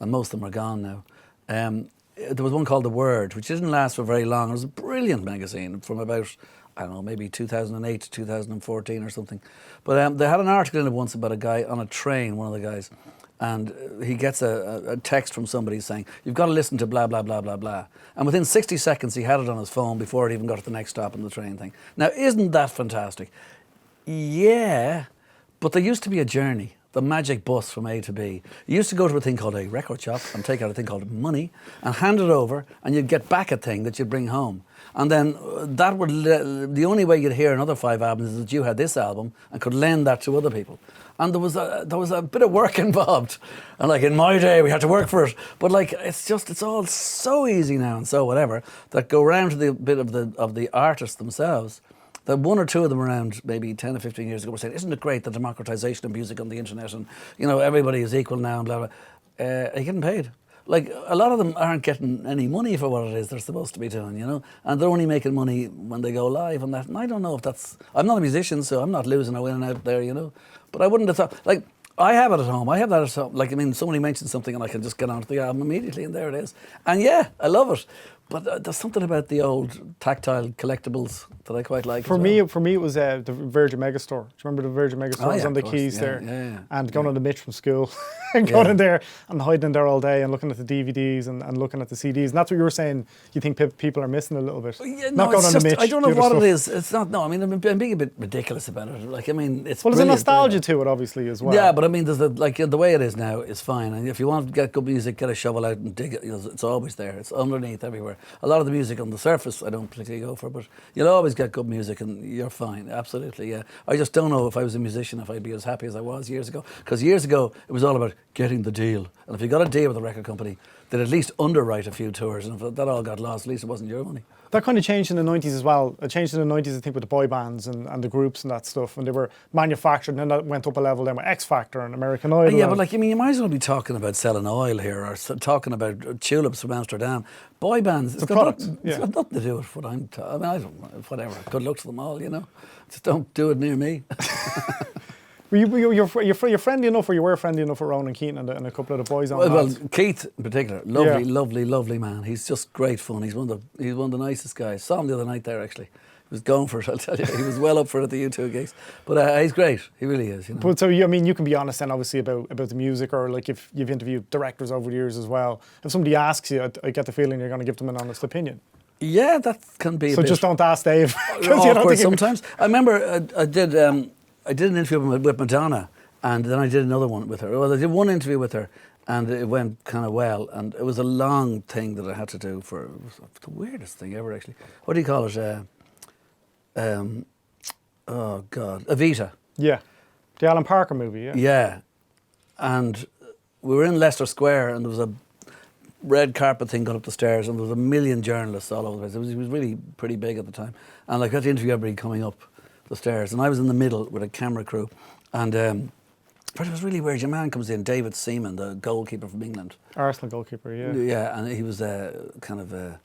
Speaker 2: and most of them are gone now. There was one called The Word, which didn't last for very long. It was a brilliant magazine from about, I don't know, maybe 2008 to 2014 or something. But they had an article in it once about a guy on a train, one of the guys, and he gets a text from somebody saying, you've got to listen to blah, blah, blah, blah, blah. And within 60 seconds, he had it on his phone before it even got to the next stop on the train thing. Now, isn't that fantastic? Yeah, but there used to be a journey, the magic bus from A to B. You used to go to a thing called a record shop and take out a thing called money and hand it over, and you'd get back a thing that you'd bring home. And then that would the only way you'd hear another 5 albums is that you had this album and could lend that to other people. And there was a bit of work involved. And like in my day, we had to work for it. But like it's all so easy now and so whatever that go around to the bit of the artists themselves. That one or two of them around maybe 10 or 15 years ago were saying, isn't it great the democratization of music on the internet and, you know, everybody is equal now and blah, blah. Are you getting paid? like a lot of them aren't getting any money for what it is they're supposed to be doing, you know, and they're only making money when they go live and that. And I don't know if that's. I'm not a musician, so I'm not losing or winning out there, you know. But I wouldn't have thought like. I have it at home. I have that at home. Like, I mean, somebody mentions something and I can just get onto the album immediately and there it is. And yeah, I love it. But there's something about the old tactile collectibles that I quite like.
Speaker 1: For me, it was the Virgin Megastore. Do you remember the Virgin Megastore? It was on the quays there.
Speaker 2: Yeah.
Speaker 1: And going on the Mitch from school and going in there and hiding in there all day and looking at the DVDs and looking at the CDs. And that's what you were saying, you think people are missing a little bit.
Speaker 2: Yeah,
Speaker 1: not going on the Mitch.
Speaker 2: I don't know what it is. It's not, no, I mean, I'm being a bit ridiculous about it. Like, I mean, it's
Speaker 1: well, there's a nostalgia to it, obviously, as well.
Speaker 2: Yeah, but I mean, there's the way it is now is fine. And if you want to get good music, get a shovel out and dig it. You know, it's always there. It's underneath everywhere. A lot of the music on the surface I don't particularly go for, but you'll always get good music and you're fine. Absolutely, yeah. I just don't know if I was a musician if I'd be as happy as I was years ago. Because years ago it was all about getting the deal, and if you got a deal with a record company, they'd at least underwrite a few tours, and if that all got lost, at least it wasn't your money.
Speaker 1: That kind of changed in the 90s as well. It changed in the 90s, I think, with the boy bands and the groups and that stuff. When they were manufactured, and then that went up a level then with X Factor and American Idol.
Speaker 2: Yeah, but like, I mean, you might as well be talking about selling oil here or talking about tulips from Amsterdam. Boy bands, it's got nothing to do with what I'm talking. I mean, I don't know, whatever. Good luck to them all, you know. Just don't do it near me.
Speaker 1: You're friendly enough, or you were friendly enough with Ronan Keaton and a couple of the boys on
Speaker 2: well, Keith in particular, lovely man. He's just great fun. He's one of the nicest guys. Saw him the other night there actually. He was going for it, I'll tell you. He was well up for it at the U2 gigs. But he's great. He really is. You know?
Speaker 1: But so, I mean, you can be honest then, obviously, about the music, or like if you've interviewed directors over the years as well. If somebody asks you, I get the feeling you're going to give them an honest opinion.
Speaker 2: Yeah, that can be.
Speaker 1: So just don't ask Dave.
Speaker 2: Awkward sometimes. I remember I did an interview with Madonna, and then I did another one with her. Well, I did one interview with her, and it went kind of well. And it was a long thing that I had to do for. It was the weirdest thing ever, actually. What do you call it? Oh God, Evita.
Speaker 1: Yeah, the Alan Parker movie. Yeah.
Speaker 2: Yeah, and we were in Leicester Square, and there was a red carpet thing going up the stairs, and there was a million journalists all over the place. It was really pretty big at the time, and I got to interview everybody coming up the stairs, and I was in the middle with a camera crew, and but it was really weird. Your man comes in, David Seaman, the goalkeeper from England.
Speaker 1: Arsenal goalkeeper, yeah.
Speaker 2: Yeah, and he was kind of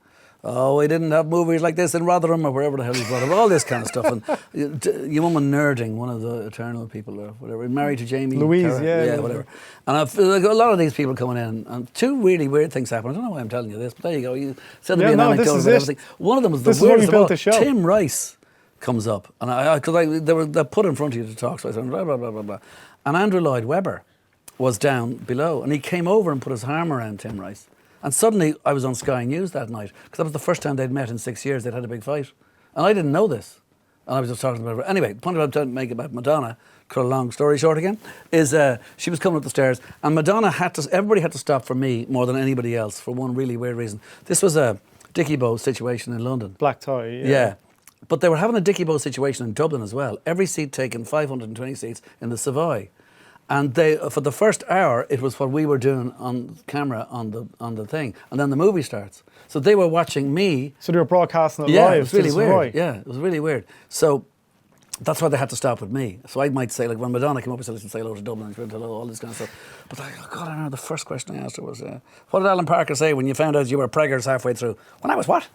Speaker 2: we didn't have movies like this in Rotherham or wherever the hell he brought up, all this kind of stuff. And your woman Nerding, one of the Eternal people or whatever, married to Jamie
Speaker 1: Louise,
Speaker 2: Carragher, yeah, whatever. And I feel like a lot of these people coming in, and two really weird things happen. I don't know why I'm telling you this, but there you go. You said there'd be an anecdote about everything. One of them was the weirdest of all. Tim Rice comes up, and they're put in front of you to talk, so I said blah blah blah blah blah. And Andrew Lloyd Webber was down below, and he came over and put his arm around Tim Rice. And suddenly I was on Sky News that night, because that was the first time they'd met in 6 years. They'd had a big fight, and I didn't know this. And I was just talking about it. Anyway, the point I'm trying to make about Madonna, cut a long story short again, is she was coming up the stairs, and Madonna everybody had to stop for me more than anybody else for one really weird reason. This was a Dickie Bow situation in London.
Speaker 1: Black tie, yeah.
Speaker 2: Yeah. But they were having a Dickie Bow situation in Dublin as well. Every seat taken, 520 seats in the Savoy. And for the first hour, it was what we were doing on camera on the thing, and then the movie starts. So they were watching me.
Speaker 1: So they were broadcasting it live.
Speaker 2: Yeah, it was really weird. Yeah, it was really weird. So that's why they had to stop with me. So I might say, like, when Madonna came up, I said, listen, say hello to Dublin, and she went hello, all this kind of stuff. But like, oh God, I don't know, the first question I asked her was, what did Alan Parker say when you found out you were preggers halfway through? When I was what?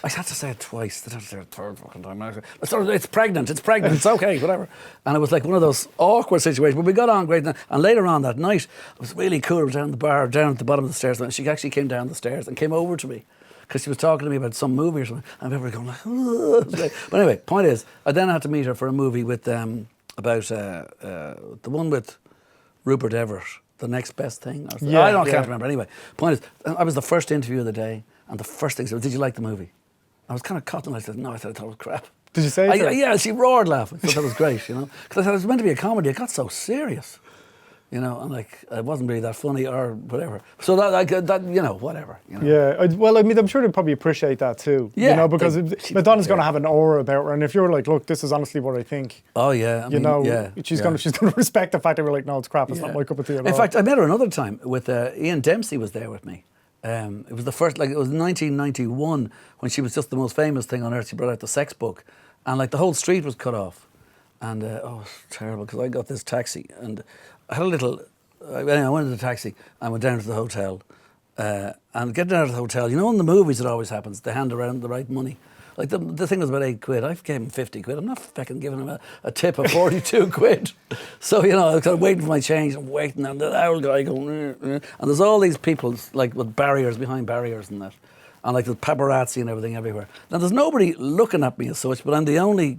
Speaker 2: I had to say it twice. I had to say it a third fucking time. It's pregnant, it's okay, whatever. And it was like one of those awkward situations. But we got on great. And later on that night, it was really cool. It was down the bar, down at the bottom of the stairs. And she actually came down the stairs and came over to me, because she was talking to me about some movie or something, and we were going like, but anyway, point is, I then had to meet her for a movie with about the one with Rupert Everett, The Next Best Thing. Or yeah, I can't remember. Anyway, point is, I was the first interview of the day, and the first thing she said, did you like the movie? I was kind of caught, and I said, no, I thought it was crap.
Speaker 1: Did you say it?
Speaker 2: Yeah, she roared laughing. I thought that was great, you know, because I thought it was meant to be a comedy. It got so serious. You know, and like, it wasn't really that funny or whatever. So that you know, whatever. You know.
Speaker 1: Yeah, well, I mean, I'm sure they'd probably appreciate that too.
Speaker 2: Yeah,
Speaker 1: you know, because Madonna's going to have an aura about her, and if you're like, look, this is honestly what I think.
Speaker 2: Oh yeah,
Speaker 1: she's going to respect the fact that we're like, no, it's crap. It's not my cup of tea at all.
Speaker 2: In fact, I met her another time with Ian Dempsey was there with me. It was the first, like, it was 1991 when she was just the most famous thing on earth. She brought out the sex book, and like the whole street was cut off, and it was terrible because I got this taxi and I had a little. Anyway, I went in the taxi and went down to the hotel, and getting out of the hotel. You know, in the movies it always happens. They hand around the right money. Like the thing was about £8. I gave him 50 quid. I'm not fucking giving him a tip of 42 quid. So, you know, I was kind of waiting for my change and waiting, and the old guy going, and there's all these people like with barriers behind barriers and that. And like there's paparazzi and everything everywhere. Now there's nobody looking at me as such, but I'm the only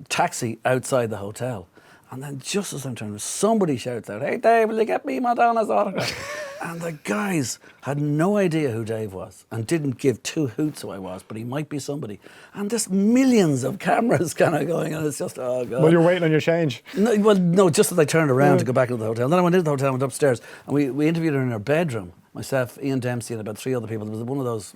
Speaker 2: taxi outside the hotel. And then just as I'm turning, somebody shouts out, "Hey Dave, will you get me Madonna's autograph?" And the guys had no idea who Dave was and didn't give two hoots who I was, but he might be somebody. And there's millions of cameras kind of going, and it's just, oh God.
Speaker 1: Well, you're waiting on your change.
Speaker 2: No, just as I turned around to go back into the hotel. And then I went into the hotel, went upstairs, and we interviewed her in her bedroom. Myself, Ian Dempsey, and about 3 other people. It was one of those.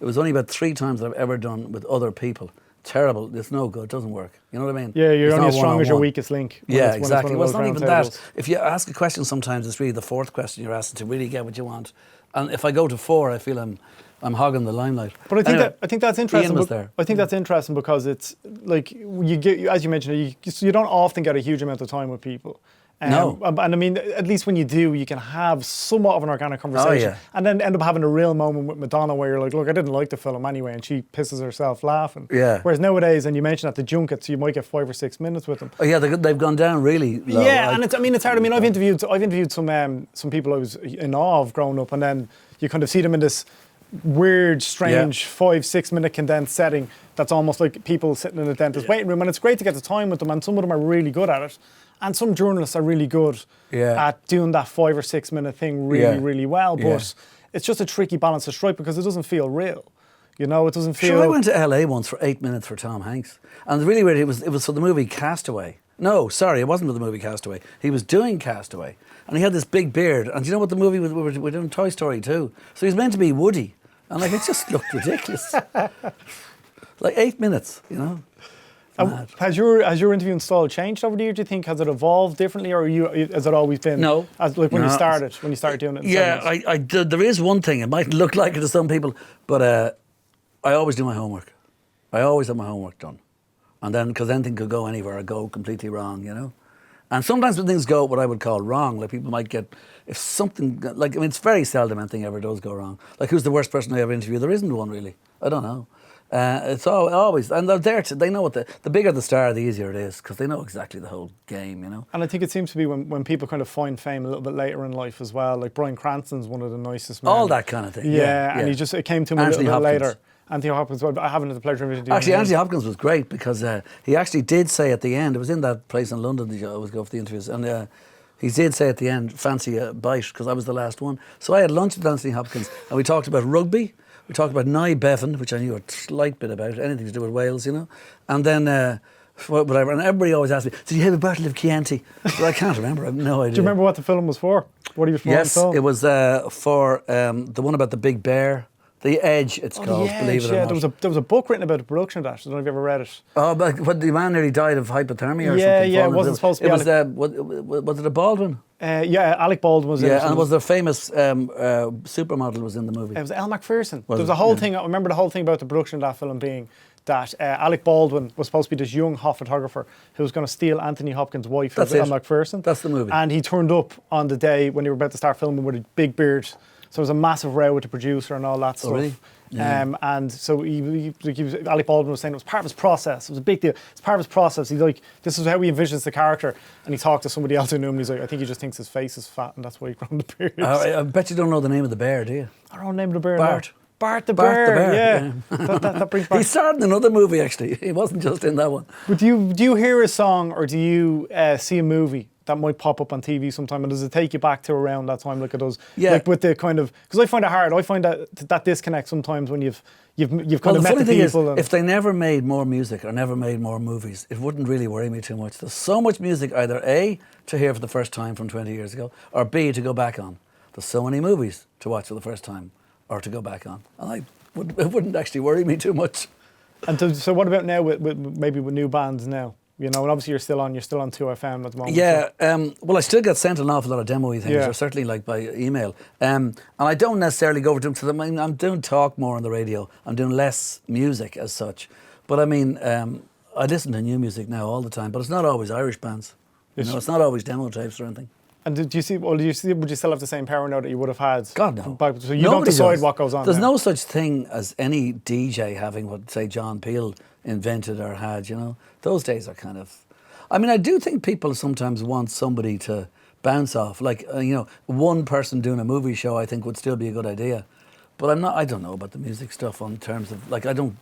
Speaker 2: It was only about 3 times that I've ever done with other people. Terrible. It's no good. It doesn't work. You know what I mean?
Speaker 1: Yeah, you're
Speaker 2: it's
Speaker 1: only as strong as your
Speaker 2: one-on-one.
Speaker 1: weakest link.
Speaker 2: Yeah, exactly. Well, it's not even that.
Speaker 1: tables.
Speaker 2: If you ask a question, sometimes it's really the 4th question you're asking to really get what you want. And if I go to 4, I feel I'm hogging the limelight.
Speaker 1: But I think that's interesting.
Speaker 2: Ian was there.
Speaker 1: I think that's interesting because it's like you get, as you mentioned, you don't often get a huge amount of time with people.
Speaker 2: No.
Speaker 1: And I mean, at least when you do, you can have somewhat of an organic conversation, and then end up having a real moment with Madonna where you're like, look, I didn't like the film anyway, and she pisses herself laughing.
Speaker 2: Yeah.
Speaker 1: Whereas nowadays, and you mentioned at the junkets, you might get 5 or 6 minutes with them.
Speaker 2: Oh yeah, they've gone down really low.
Speaker 1: Yeah, and it's hard. I mean, I've interviewed some people I was in awe of growing up, and then you kind of see them in this weird, strange 5-6 minute condensed setting that's almost like people sitting in a dentist waiting room, and it's great to get the time with them, and some of them are really good at it. And some journalists are really good at doing that 5 or 6 minute thing really well. But it's just a tricky balance to strike because it doesn't feel real. You know, it doesn't feel...
Speaker 2: Sure, I went to LA once for 8 minutes for Tom Hanks. And really weird, it was for the movie Castaway. No, sorry, it wasn't for the movie Castaway. He was doing Castaway. And he had this big beard. And do you know what the movie was? We were doing Toy Story 2. So he was meant to be Woody. And like, it just looked ridiculous. Like 8 minutes, you know.
Speaker 1: Has your interviewing style changed over the years? Do you think has it evolved differently, or has it always been?
Speaker 2: No.
Speaker 1: As like when you started doing it.
Speaker 2: Yeah, there is one thing. It might look like it to some people, but I always do my homework. I always have my homework done, and then because anything could go anywhere, or go completely wrong, you know. And sometimes when things go what I would call wrong, like people might get if something like it's very seldom anything ever does go wrong. Like who's the worst person I ever interviewed? There isn't one really. I don't know. It's always, and they're there. They know what the bigger the star, the easier it is because they know exactly the whole game, you know.
Speaker 1: And I think it seems to be when people kind of find fame a little bit later in life as well. Like Bryan Cranston's one of the nicest men.
Speaker 2: All that kind of thing.
Speaker 1: Yeah, and it came to him
Speaker 2: Anthony
Speaker 1: a little bit
Speaker 2: Hopkins.
Speaker 1: later. Anthony Hopkins. I haven't had the pleasure of interviewing
Speaker 2: Actually,
Speaker 1: him.
Speaker 2: Anthony Hopkins was great because he actually did say at the end. It was in that place in London that I always go for the interviews, and he did say at the end, "Fancy a bite," because I was the last one. So I had lunch with Anthony Hopkins, and we talked about rugby. We talked about Nye Bevan, which I knew a slight bit about, anything to do with Wales, you know. And then, whatever, and everybody always asked me, did you have a bottle of Chianti? Well, I can't remember, I have no idea.
Speaker 1: Do you remember what the film was for? What he was promoting the film?
Speaker 2: Yes, it was for the one about the big bear. The Edge, it's called, believe it or not.
Speaker 1: There was a book written about the production of that. I don't know if you ever read it.
Speaker 2: Oh, but the man nearly died of hypothermia or something.
Speaker 1: Yeah, it wasn't supposed to be.
Speaker 2: Was it a Baldwin?
Speaker 1: Alec Baldwin was in it.
Speaker 2: Yeah, and was the famous supermodel was in the movie.
Speaker 1: It was Elle Macpherson. There was a whole thing, I remember the whole thing about the production of that film being that Alec Baldwin was supposed to be this young hot photographer who was going to steal Anthony Hopkins' wife, who was Elle Macpherson.
Speaker 2: That's the movie.
Speaker 1: And he turned up on the day when they were about to start filming with a big beard. So there was a massive row with the producer and all that stuff.
Speaker 2: Really? Yeah.
Speaker 1: And so Alec Baldwin was saying it was part of his process. It was a big deal. It's part of his process. He's like, this is how he envisions the character. And he talked to somebody else who knew him. And he's like, I think he just thinks his face is fat, and that's why he grown the beard.
Speaker 2: I bet you don't know the name of the bear, do you?
Speaker 1: I don't know the name of the bear.
Speaker 2: Bart.
Speaker 1: Bart the
Speaker 2: Bart the
Speaker 1: bear.
Speaker 2: bear.
Speaker 1: Yeah. that brings back.
Speaker 2: He starred in another movie actually. He wasn't just in that one.
Speaker 1: But do you hear a song, or do you see a movie that might pop up on TV sometime, and does it take you back to around that time like it does?
Speaker 2: Yeah.
Speaker 1: Like with the kind of, because I find it hard. I find that disconnect sometimes when you've kind of met the people.
Speaker 2: If they never made more music or never made more movies, it wouldn't really worry me too much. There's so much music, either A, to hear for the first time from 20 years ago, or B, to go back on. There's so many movies to watch for the first time or to go back on. And it wouldn't actually worry me too much.
Speaker 1: And so what about now with maybe with new bands now? You know, and obviously you're still on 2FM at the moment.
Speaker 2: Yeah, well, I still get sent an awful lot of demo-y things, or certainly like by email. And I don't necessarily go over to them, because I'm doing talk more on the radio. I'm doing less music as such. But I mean, I listen to new music now all the time, but it's not always Irish bands. You know, it's not always demo tapes or anything.
Speaker 1: And would you still have the same power now that you would have had?
Speaker 2: God, no.
Speaker 1: So you
Speaker 2: Nobody
Speaker 1: don't decide
Speaker 2: does.
Speaker 1: what goes on
Speaker 2: There's
Speaker 1: now.
Speaker 2: no such thing as any DJ having what, say, John Peel invented or had, you know. Those days are kind of... I mean, I do think people sometimes want somebody to bounce off. Like, you know, one person doing a movie show, I think, would still be a good idea. But I don't know about the music stuff on terms of... Like, I don't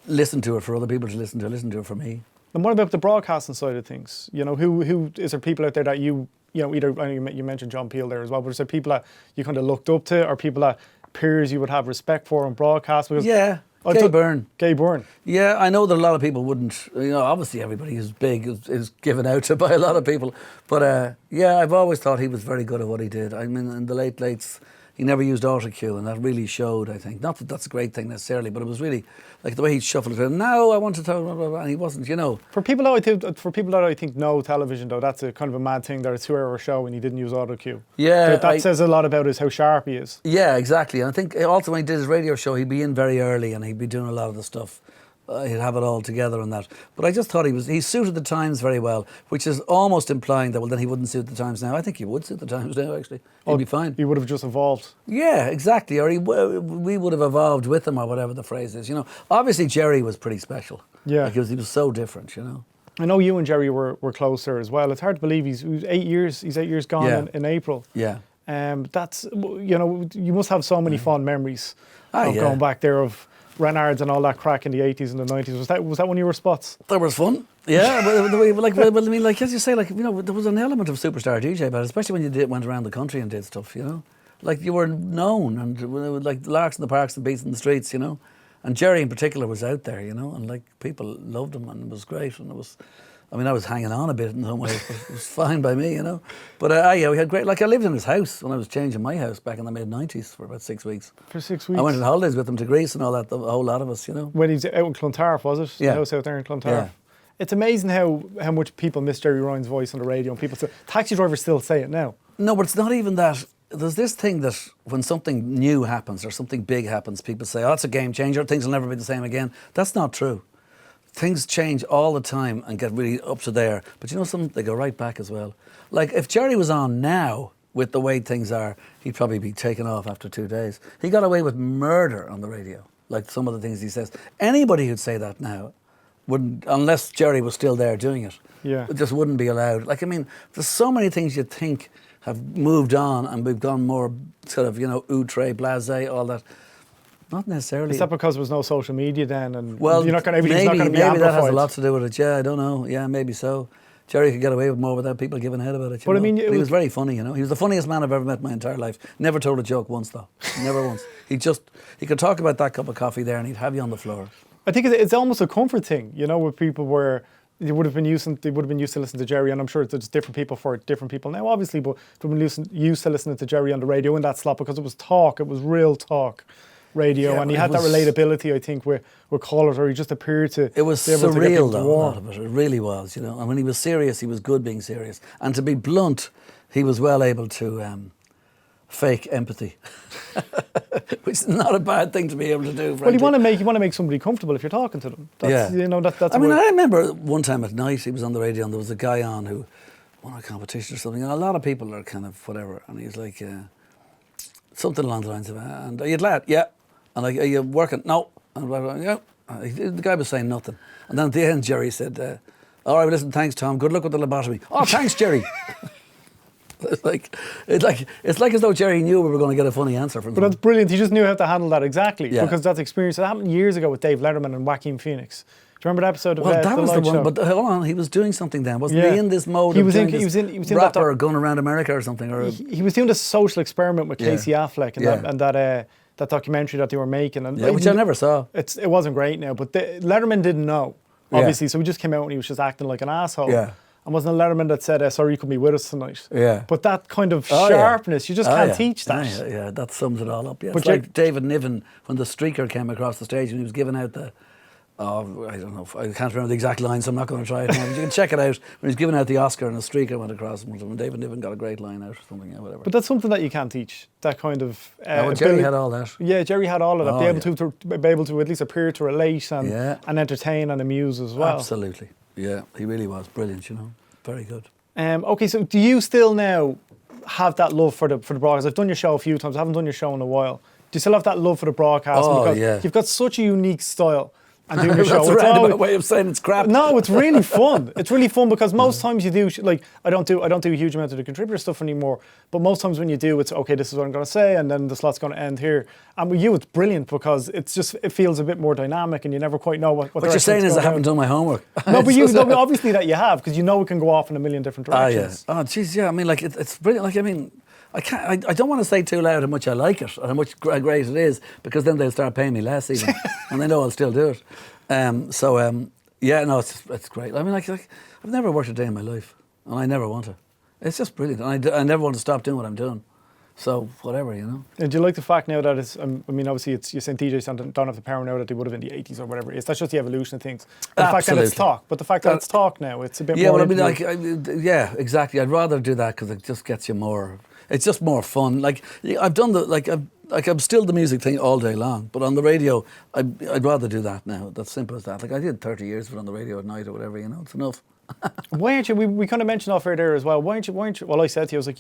Speaker 2: listen to it for other people to listen to. I listen to it for me.
Speaker 1: And what about the broadcasting side of things? You know, who is there people out there that you know, either, I know you mentioned John Peel there as well, but is there people that you kind of looked up to, or people that peers you would have respect for on broadcast? Because
Speaker 2: Yeah, Byrne.
Speaker 1: Gay Byrne.
Speaker 2: Yeah, I know that a lot of people wouldn't, you know, obviously everybody who's big is given out to by a lot of people. But yeah, I've always thought he was very good at what he did. I mean, in the late lates, he never used auto-cue, and that really showed, I think. Not that that's a great thing necessarily, but it was really like the way he shuffled it. Now I want to talk, blah, blah, blah, and he wasn't, you know.
Speaker 1: For people that I think know television though, that's a kind of a mad thing. That it's a 2-hour show and he didn't use auto-cue.
Speaker 2: Yeah,
Speaker 1: that says a lot about how sharp he is.
Speaker 2: Yeah, exactly. And I think also when he did his radio show, he'd be in very early and he'd be doing a lot of the stuff. He'd have it all together and that. But I just thought he suited the times very well, which is almost implying that, well, then he wouldn't suit the times now. I think he would suit the times now, actually. He'd be fine.
Speaker 1: He would have just evolved.
Speaker 2: Yeah, exactly. Or we would have evolved with him, or whatever the phrase is. You know, obviously Gerry was pretty special.
Speaker 1: Yeah.
Speaker 2: Because he was so different, you know.
Speaker 1: I know you and Gerry were closer as well. It's hard to believe he's 8 years. He's 8 years gone in April.
Speaker 2: Yeah.
Speaker 1: That's, you know, you must have so many fond memories of
Speaker 2: yeah.
Speaker 1: going back there, of Renards and all that crack in the 80s and the 90s. Was that one of your spots?
Speaker 2: That was fun. Yeah, but I mean, like, as you say, like, you know, there was an element of superstar DJ about it, especially when you went around the country and did stuff, you know. Like, you were known, and like Larks in the Parks and Beats in the Streets, you know. And Gerry in particular was out there, you know, and like people loved him, and it was great. And it was, I mean, I was hanging on a bit in some ways, but it was fine by me, you know. But yeah, we had great, like I lived in his house when I was changing my house back in the mid-90s for about 6 weeks.
Speaker 1: For 6 weeks?
Speaker 2: I went on holidays with him to Greece and all that, a whole lot of us, you know.
Speaker 1: When he was out in Clontarf, was it?
Speaker 2: Yeah.
Speaker 1: The house out there in Clontarf.
Speaker 2: Yeah.
Speaker 1: It's amazing how much people miss Gerry Ryan's voice on the radio, and people say, taxi drivers still say it now.
Speaker 2: No, but it's not even that. There's this thing that when something new happens or something big happens, people say, oh, it's a game changer, things will never be the same again. That's not true. Things change all the time and get really up to there. But you know something? They go right back as well. Like, if Gerry was on now with the way things are, he'd probably be taken off after 2 days. He got away with murder on the radio, like some of the things he says. Anybody who'd say that now wouldn't, unless Gerry was still there doing it, it just wouldn't be allowed. Like, I mean, there's so many things you'd think have moved on and we've gone more sort of, you know, outre, blasé, all that. Not necessarily.
Speaker 1: Is that because there was no social media then? And
Speaker 2: well,
Speaker 1: you're not gonna, everything's not going to be
Speaker 2: maybe
Speaker 1: amplified?
Speaker 2: that has a lot to do with it. Yeah, I don't know. Yeah, maybe so. Gerry could get away with more without people giving a head about it. But I mean, he was very funny, you know. He was the funniest man I've ever met in my entire life. Never told a joke once, though. Never once. He could talk about that cup of coffee there and he'd have you on the floor.
Speaker 1: I think it's almost a comfort thing, you know, with people where they would have been used to listen to Gerry, and I'm sure there's different people for different people now, obviously, but they've been used to listening to Gerry on the radio in that slot because it was talk, it was real talk radio, and he had that relatability, I think, with callers, or he just appeared to.
Speaker 2: It was surreal, though, a lot of it. It really was, you know. And when he was serious, he was good being serious. And to be blunt, he was well able to fake empathy, which is not a bad thing to be able to do. Frankly.
Speaker 1: Well, you want to make somebody comfortable if you're talking to them. That's, you know, that's.
Speaker 2: I mean, I remember one time at night he was on the radio and there was a guy on who won a competition or something, and a lot of people are kind of whatever, and he's like something along the lines of, and are you glad? Yeah. And like, are you working? No. And blah, blah, yeah. The guy was saying nothing, and then at the end Gerry said, "All right, well, listen, thanks, Tom. Good luck with the lobotomy." Oh, thanks, Gerry. It's like as though Gerry knew we were going to get a funny answer from him.
Speaker 1: But that's brilliant. He just knew how to handle that exactly,
Speaker 2: yeah.
Speaker 1: Because that's experience. It happened years ago with Dave Letterman and Joaquin Phoenix. Do you remember that episode of
Speaker 2: that was the one,
Speaker 1: show?
Speaker 2: but hold on, he was doing something then, wasn't he? In this mode he was in rapper going around America or something, or
Speaker 1: he was doing this social experiment with Casey Affleck and that documentary that they were making, and
Speaker 2: which I never saw.
Speaker 1: It wasn't great now, but Letterman didn't know, obviously, so he just came out and he was just acting like an asshole. Yeah. And wasn't it Letterman that said, sorry, you couldn't be with us tonight? Yeah. But that kind of sharpness, you just can't teach that.
Speaker 2: Yeah, that sums it all up. Yeah. But it's like David Niven, when the streaker came across the stage and he was giving out the, I don't know, I can't remember the exact line, so I'm not going to try it now. But you can check it out. When he was giving out the Oscar and a streaker went across him, and David Niven got a great line out or something, whatever.
Speaker 1: But that's something that you can't teach, that kind of...
Speaker 2: Gerry had all that.
Speaker 1: Yeah, Gerry had all of that. Be able to at least appear to relate and entertain and amuse as well.
Speaker 2: Absolutely. Yeah, he really was brilliant, you know. Very good.
Speaker 1: Okay, so do you still now have that love for the broadcast? I've done your show a few times. I haven't done your show in a while. Do you still have that love for the broadcast?
Speaker 2: Oh,
Speaker 1: because
Speaker 2: yeah.
Speaker 1: You've got such a unique style. And doing your show.
Speaker 2: That's a roundabout way of saying it's crap.
Speaker 1: No, it's really fun. It's really fun because most times you do, like, I don't do a huge amount of the contributor stuff anymore, but most times when you do, it's, okay, this is what I'm going to say, and then the slot's going to end here. And with you, it's brilliant because it feels a bit more dynamic and you never quite know what
Speaker 2: you're saying is I haven't done my homework.
Speaker 1: No, but obviously that you have, because you know it can go off in a million different directions.
Speaker 2: Oh, jeez, yeah. I mean, like, it's brilliant. Like, I mean, I don't want to say too loud how much I like it and how much great it is, because then they'll start paying me less even, and they know I'll still do it. Yeah, no, it's great. I mean, like I've never worked a day in my life, and I never want to. It's just brilliant, and I never want to stop doing what I'm doing. So whatever, you know.
Speaker 1: And do you like the fact now that it's? I mean, obviously, you're saying DJs don't have the power now that they would have in the '80s or whatever it is. That's just the evolution of things. But the fact that it's talk, but the fact that it's talk now, it's a bit more.
Speaker 2: Yeah, well, I mean, yeah, exactly. I'd rather do that because it just gets you more. It's just more fun. Like I've done I'm still the music thing all day long, but on the radio, I'd rather do that now. That's simple as that. Like I did 30 years of it on the radio at night or whatever, you know, it's enough.
Speaker 1: Why aren't you, we kind of mentioned off air there as well, why aren't you, well, I said to you, I was like,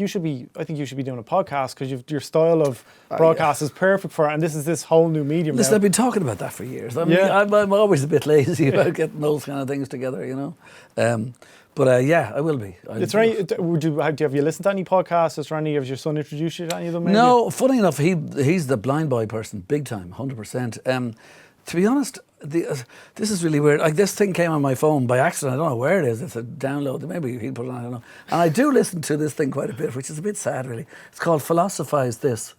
Speaker 1: I think you should be doing a podcast because your style of broadcast is perfect for it, and this is this whole new medium.
Speaker 2: Listen,
Speaker 1: now.
Speaker 2: I've been talking about that for years. I mean, I'm always a bit lazy about getting those kind of things together, you know. But yeah, I will be.
Speaker 1: Do you listened to any podcasts? Is there any, has your son introduced you to any of them? Maybe?
Speaker 2: No, funny enough, he's the blind boy person, big time, 100%. To be honest, this is really weird. Like, this thing came on my phone by accident. I don't know where it is. It's a download. Maybe he put it on. I don't know. And I do listen to this thing quite a bit, which is a bit sad, really. It's called Philosophize This.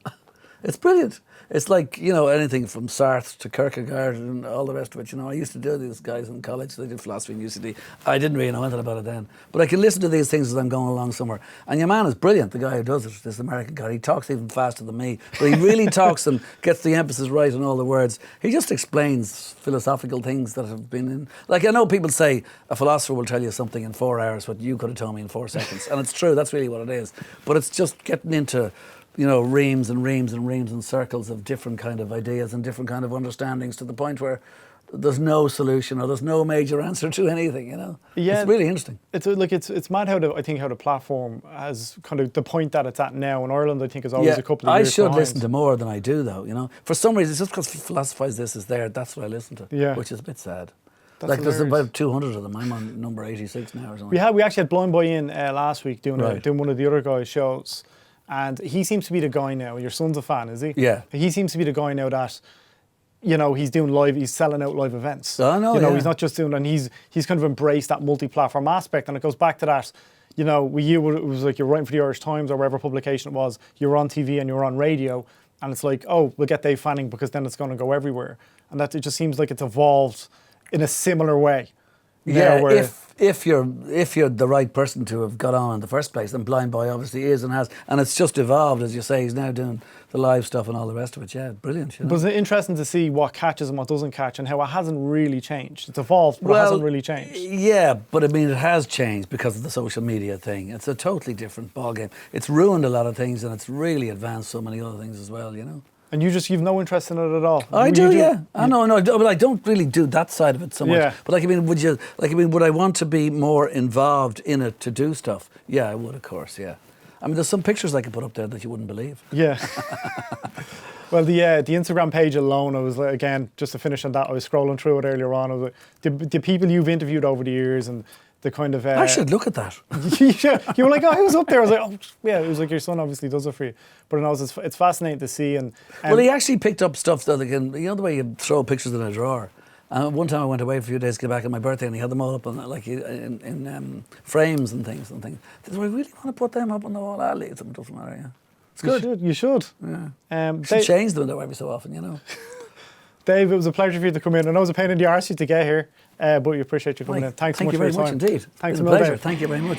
Speaker 2: It's brilliant. It's like, you know, anything from Sartre to Kierkegaard and all the rest of it. You know, I used to do these guys in college. They did philosophy in UCD. I didn't really know anything about it then. But I can listen to these things as I'm going along somewhere. And your man is brilliant, the guy who does it, this American guy. He talks even faster than me. But he really talks and gets the emphasis right on all the words. He just explains philosophical things that have been in... Like, I know people say a philosopher will tell you something in 4 hours what you could have told me in 4 seconds. And it's true, that's really what it is. But it's just getting into... you know, reams and reams and reams and circles of different kind of ideas and different kind of understandings to the point where there's no solution or there's no major answer to anything, you know. Yeah, it's really interesting.
Speaker 1: It's mad how the platform has kind of the point that it's at now in Ireland. I think is always a couple of years
Speaker 2: I should
Speaker 1: behind.
Speaker 2: listen to more than I do, though. You know, for some reason, it's just because Philosophize This is there. That's what I listen to.
Speaker 1: Yeah,
Speaker 2: which is a bit sad.
Speaker 1: That's
Speaker 2: like
Speaker 1: hilarious.
Speaker 2: There's about 200 of them. I'm on number 86 now or something.
Speaker 1: We actually had Blind Boy in last week doing one of the other guys' shows. And he seems to be the guy now. Your son's a fan, is he?
Speaker 2: Yeah.
Speaker 1: He seems to be the guy now that, you know, he's doing live, he's selling out live events.
Speaker 2: Oh, no,
Speaker 1: you know, he's not just doing, and he's kind of embraced that multi-platform aspect. And it goes back to that, you know, with you, it was like you're writing for the Irish Times or whatever publication it was, you're on TV and you're on radio. And it's like, oh, we'll get Dave Fanning because then it's going to go everywhere. And that it just seems like it's evolved in a similar way.
Speaker 2: Yeah, if you're the right person to have got on in the first place, then Blind Boy obviously is and has, and it's just evolved, as you say. He's now doing the live stuff and all the rest of it. Yeah, brilliant. You know?
Speaker 1: But it's interesting to see what catches and what doesn't catch, and how it hasn't really changed. It's evolved, but it hasn't really changed.
Speaker 2: Yeah, but I mean, it has changed because of the social media thing. It's a totally different ballgame. It's ruined a lot of things, and it's really advanced so many other things as well. You know.
Speaker 1: And you've no interest in it at all.
Speaker 2: I do, yeah. I know, but I don't really do that side of it so much.
Speaker 1: Yeah.
Speaker 2: But would I want to be more involved in it to do stuff? Yeah, I would, of course, yeah. I mean, there's some pictures I could put up there that you wouldn't believe.
Speaker 1: Yeah. Well, the Instagram page alone, I was like, again, just to finish on that, I was scrolling through it earlier on. I was like, the people you've interviewed over the years and the kind of...
Speaker 2: I should look at that.
Speaker 1: You were like, oh, who's up there? I was like, oh, yeah, it was like your son obviously does it for you. But it's fascinating to see. And
Speaker 2: well, he actually picked up stuff that, again, you know the way you throw pictures in a drawer? One time I went away for a few days to get back on my birthday and he had them all up on, like, in frames and things. Do I really want to put them up on the wall? I'll leave them, it doesn't matter, yeah. It's good.
Speaker 1: You should.
Speaker 2: Yeah. You should change them though every so often, you know.
Speaker 1: Dave, it was a pleasure for you to come in. I know it was a pain in the arse to get here, but we appreciate you coming in. Thanks so much for your time.
Speaker 2: Thank you very much indeed.
Speaker 1: Thanks
Speaker 2: a
Speaker 1: a million.
Speaker 2: pleasure. Thank you very much.